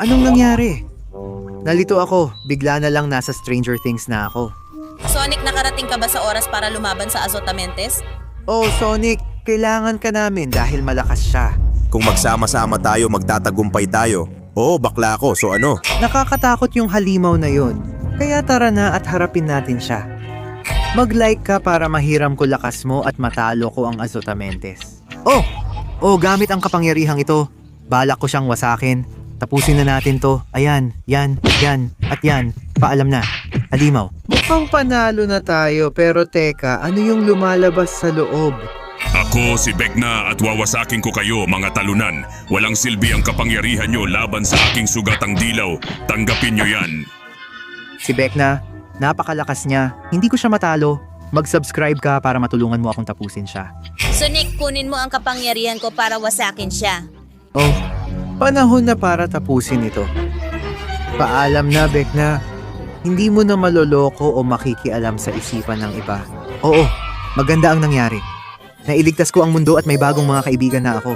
Anong nangyari? Nalito ako, bigla na lang nasa Stranger Things na ako. Sonic, nakarating ka ba sa oras para lumaban sa Azotamentes? Oh, Sonic, kailangan ka namin dahil malakas siya. Kung magsama-sama tayo, magtatagumpay tayo. Oo, bakla ako, so ano? Nakakatakot yung halimaw na yun. Kaya tara na at harapin natin siya. Mag-like ka para mahiram ko lakas mo at matalo ko ang Azotamentes. Oh, gamit ang kapangyarihang ito. Balak ko siyang wasakin. Tapusin na natin to. Ayan, yan, at yan. Paalam na. Halimaw. Mukhang panalo na tayo, pero teka, ano yung lumalabas sa loob? Ako si Vecna at wawasakin ko kayo mga talunan. Walang silbi ang kapangyarihan nyo laban sa aking sugatang dilaw. Tanggapin nyo yan. Si Vecna, napakalakas niya. Hindi ko siya matalo. Mag-subscribe ka para matulungan mo akong tapusin siya. Sonic, kunin mo ang kapangyarihan ko para wasakin siya. Oh, panahon na para tapusin ito. Paalam na, Vecna. Hindi mo na maloloko o makikialam sa isipan ng iba. Oo, maganda ang nangyari. Nailigtas ko ang mundo at may bagong mga kaibigan na ako.